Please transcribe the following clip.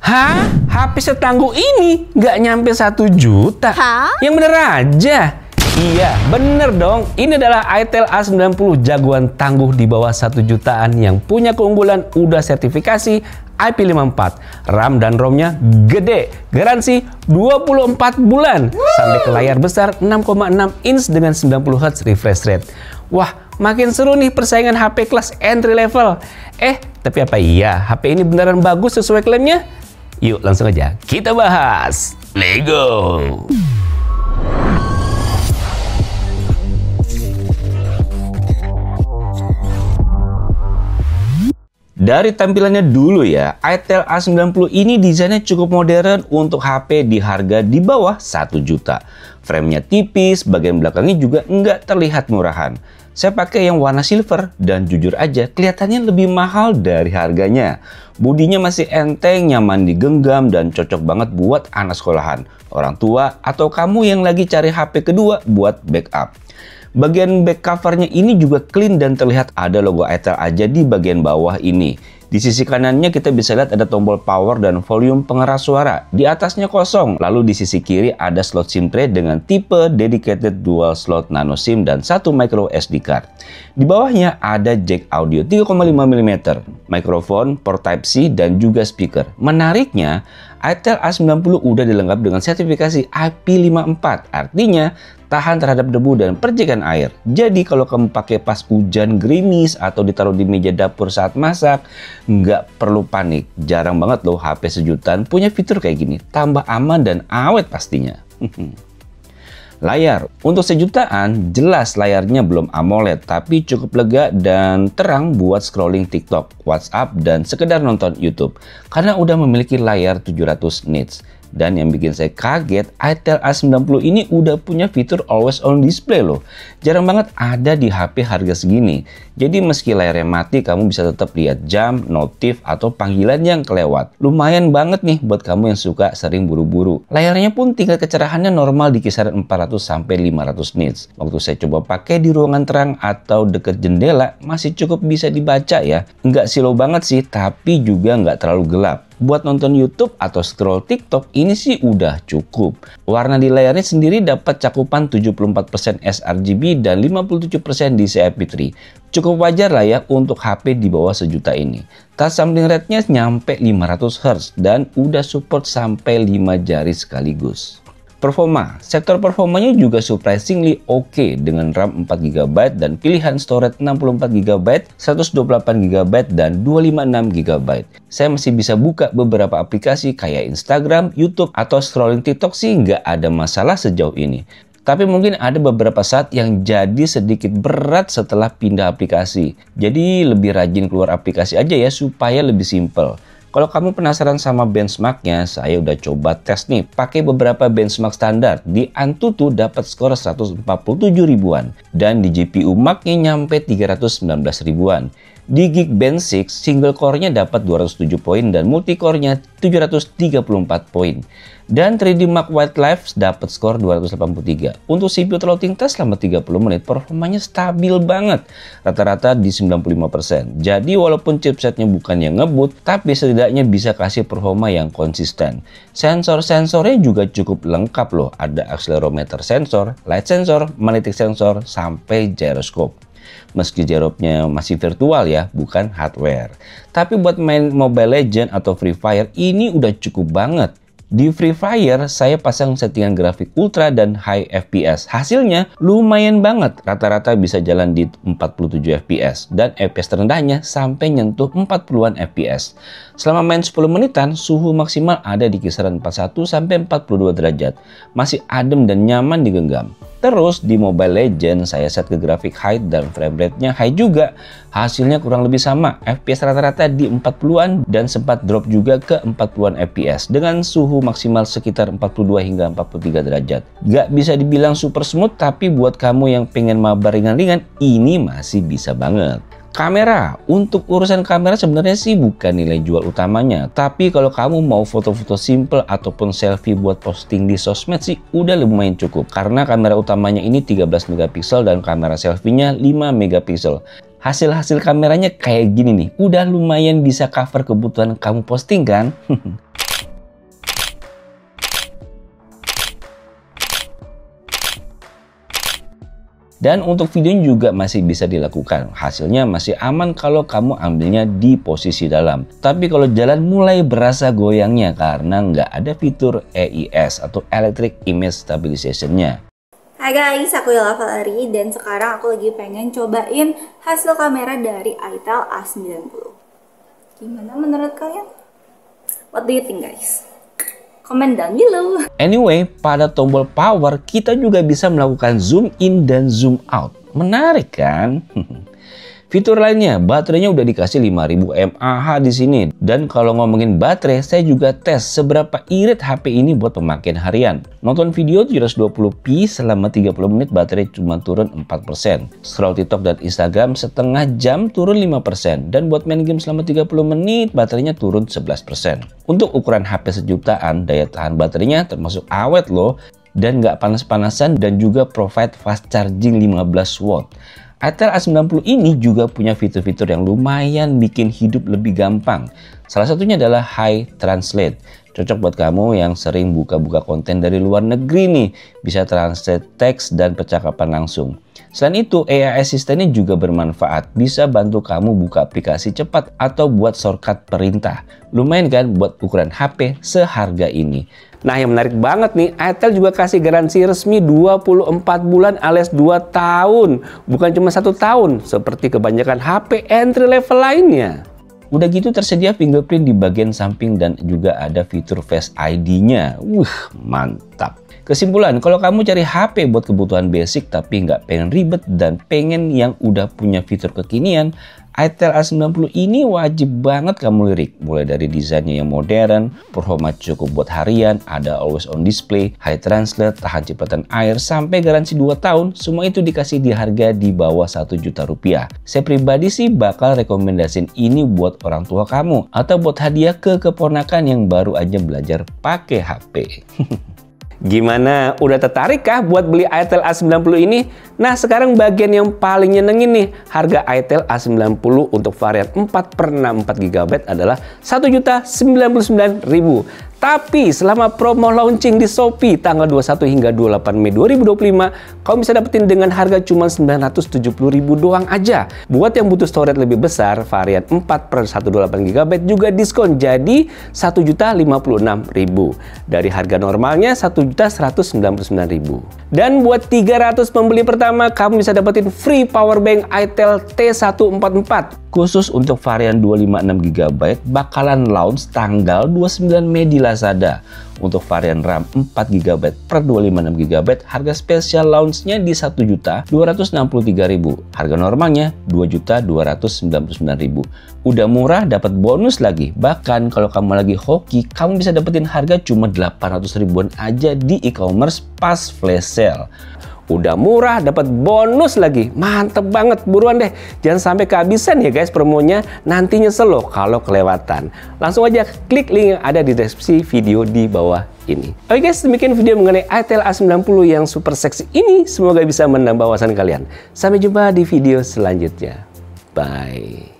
Hah? HP setangguh ini nggak nyampe 1 juta? Hah? Yang bener aja. Iya, bener dong. Ini adalah Itel A90 jagoan tangguh di bawah 1 jutaan yang punya keunggulan udah sertifikasi IP54. RAM dan ROM-nya gede. Garansi 24 bulan. Sampai ke layar besar 6,6 inch dengan 90 Hz refresh rate. Wah, makin seru nih persaingan HP kelas entry level. Tapi apa iya HP ini beneran bagus sesuai klaimnya? Yuk langsung aja kita bahas. Let's go! Dari tampilannya dulu ya, Itel A90 ini desainnya cukup modern untuk HP di harga di bawah 1 juta. Framenya tipis, bagian belakangnya juga nggak terlihat murahan. Saya pakai yang warna silver dan jujur aja kelihatannya lebih mahal dari harganya. Bodinya masih enteng, nyaman digenggam dan cocok banget buat anak sekolahan, orang tua, atau kamu yang lagi cari HP kedua buat backup. Bagian back covernya ini juga clean dan terlihat ada logo Itel aja di bagian bawah ini. Di sisi kanannya kita bisa lihat ada tombol power dan volume pengeras suara. Di atasnya kosong, lalu di sisi kiri ada slot SIM tray dengan tipe dedicated dual slot nano SIM dan 1 micro SD card. Di bawahnya ada jack audio 3,5 mm, mikrofon, port Type-C dan juga speaker. Menariknya, Itel A90 udah dilengkapi dengan sertifikasi IP54, artinya tahan terhadap debu dan percikan air. Jadi kalau kamu pakai pas hujan gerimis atau ditaruh di meja dapur saat masak, nggak perlu panik. Jarang banget loh HP sejutaan punya fitur kayak gini. Tambah aman dan awet pastinya. Layar, untuk sejutaan jelas layarnya belum AMOLED tapi cukup lega dan terang buat scrolling TikTok, WhatsApp, dan sekedar nonton YouTube karena udah memiliki layar 700 nits. Dan yang bikin saya kaget, Itel A90 ini udah punya fitur always on display loh. Jarang banget ada di HP harga segini. Jadi meski layarnya mati, kamu bisa tetap lihat jam, notif, atau panggilan yang kelewat. Lumayan banget nih buat kamu yang suka sering buru-buru. Layarnya pun tingkat kecerahannya normal di kisaran 400-500 nits. Waktu saya coba pakai di ruangan terang atau deket jendela, masih cukup bisa dibaca ya. Nggak silau banget sih, tapi juga nggak terlalu gelap. Buat nonton YouTube atau scroll TikTok ini sih udah cukup. Warna di layarnya sendiri dapat cakupan 74% sRGB dan 57% DCI-P3. Cukup wajar lah ya untuk HP di bawah sejuta ini. Touch sampling rate-nya nyampe 500 Hz dan udah support sampai 5 jari sekaligus. Performa, sektor performanya juga surprisingly oke dengan RAM 4GB dan pilihan storage 64GB, 128GB, dan 256GB. Saya masih bisa buka beberapa aplikasi kayak Instagram, YouTube, atau scrolling TikTok sih nggak ada masalah sejauh ini. Tapi mungkin ada beberapa saat yang jadi sedikit berat setelah pindah aplikasi. Jadi lebih rajin keluar aplikasi aja ya supaya lebih simple. Kalau kamu penasaran sama benchmarknya, saya udah coba tes nih. Pakai beberapa benchmark standar. Di Antutu dapat skor 147 ribuan. Dan di GPU Max-nya nyampe 319 ribuan. Di Geekbench 6, single core-nya dapat 207 poin dan multi-core-nya 734 poin. Dan 3D Mark Wildlife dapat skor 283. Untuk CPU throttling test selama 30 menit, performanya stabil banget. Rata-rata di 95%. Jadi walaupun chipsetnya bukan yang ngebut, tapi setidaknya bisa kasih performa yang konsisten. Sensor-sensornya juga cukup lengkap loh. Ada accelerometer sensor, light sensor, magnetic sensor, sampai gyroscope. Meski gyroscope-nya masih virtual ya, bukan hardware. Tapi buat main Mobile Legends atau Free Fire, ini udah cukup banget. Di Free Fire, saya pasang settingan grafik ultra dan high FPS. Hasilnya lumayan banget, rata-rata bisa jalan di 47 FPS. Dan FPS terendahnya sampai nyentuh 40-an FPS. Selama main 10 menitan, suhu maksimal ada di kisaran 41-42 derajat. Masih adem dan nyaman digenggam. Terus di Mobile Legends saya set ke grafik high dan frame rate-nya high juga. Hasilnya kurang lebih sama, FPS rata-rata di 40-an dan sempat drop juga ke 40-an FPS dengan suhu maksimal sekitar 42 hingga 43 derajat. Gak bisa dibilang super smooth, tapi buat kamu yang pengen mabar ringan-ringan, ini masih bisa banget. Kamera, untuk urusan kamera sebenarnya sih bukan nilai jual utamanya. Tapi kalau kamu mau foto-foto simple ataupun selfie buat posting di sosmed sih udah lumayan cukup. Karena kamera utamanya ini 13 megapiksel dan kamera selfie-nya 5 megapiksel. Hasil-hasil kameranya kayak gini nih, udah lumayan bisa cover kebutuhan kamu posting kan? Dan untuk videonya juga masih bisa dilakukan. Hasilnya masih aman kalau kamu ambilnya di posisi dalam. Tapi kalau jalan mulai berasa goyangnya karena nggak ada fitur EIS atau Electric Image Stabilization-nya. Hai guys, aku Yola Valeri dan sekarang aku lagi pengen cobain hasil kamera dari itel A90. Gimana menurut kalian? What do you think guys? Comment down below. Anyway, pada tombol power kita juga bisa melakukan zoom in dan zoom out. Menarik kan? Fitur lainnya, baterainya udah dikasih 5000 mAh di sini. Dan kalau ngomongin baterai, saya juga tes seberapa irit HP ini buat pemakaian harian. Nonton video 720p selama 30 menit baterai cuma turun 4%. Scroll TikTok dan Instagram setengah jam turun 5%. Dan buat main game selama 30 menit baterainya turun 11%. Untuk ukuran HP sejutaan, daya tahan baterainya termasuk awet loh. Dan nggak panas-panasan dan juga provide fast charging 15 watt. itel A90 ini juga punya fitur-fitur yang lumayan bikin hidup lebih gampang. Salah satunya adalah High Translate. Cocok buat kamu yang sering buka-buka konten dari luar negeri nih. Bisa translate teks dan percakapan langsung. Selain itu, AI Assistant ini juga bermanfaat. Bisa bantu kamu buka aplikasi cepat atau buat shortcut perintah. Lumayan kan buat ukuran HP seharga ini. Nah, yang menarik banget nih, itel juga kasih garansi resmi 24 bulan alias 2 tahun. Bukan cuma 1 tahun, seperti kebanyakan HP entry level lainnya. Udah gitu tersedia fingerprint di bagian samping dan juga ada fitur Face ID-nya. Mantap. Kesimpulan, kalau kamu cari HP buat kebutuhan basic tapi nggak pengen ribet dan pengen yang udah punya fitur kekinian, itel A90 ini wajib banget kamu lirik. Mulai dari desainnya yang modern, performa cukup buat harian, ada always on display, high translate, tahan cipratan air, sampai garansi 2 tahun, semua itu dikasih di harga di bawah 1 juta rupiah. Saya pribadi sih bakal rekomendasiin ini buat orang tua kamu, atau buat hadiah ke keponakan yang baru aja belajar pakai HP. Gimana? Udah tertarik kah buat beli itel A90 ini? Nah, sekarang bagian yang paling nyenengin nih. Harga itel A90 untuk varian 4/64GB adalah Rp1.099.000. Tapi selama promo launching di Shopee tanggal 21 hingga 28 Mei 2025, kamu bisa dapetin dengan harga cuma Rp970.000 doang aja. Buat yang butuh storage lebih besar, varian 4/128GB juga diskon jadi Rp1.056.000. Dari harga normalnya Rp1.199.000. Dan buat 300 pembeli pertama, kamu bisa dapetin free power bank itel T144. Khusus untuk varian 256GB bakalan launch tanggal 29 Mei di Lazada. Untuk varian RAM 4GB per 256GB harga spesial launchnya di Rp1.263.000. Harga normalnya Rp2.299.000. Udah murah, dapat bonus lagi. Bahkan kalau kamu lagi hoki, kamu bisa dapetin harga cuma 800 ribuan aja di e-commerce pas flash sale. Udah murah, dapat bonus lagi. Mantep banget, buruan deh. Jangan sampai kehabisan ya guys promonya. Nanti nyesel loh kalau kelewatan. Langsung aja klik link yang ada di deskripsi video di bawah ini. Oke guys, demikian video mengenai itel A90 yang super seksi ini. Semoga bisa menambah wawasan kalian. Sampai jumpa di video selanjutnya. Bye.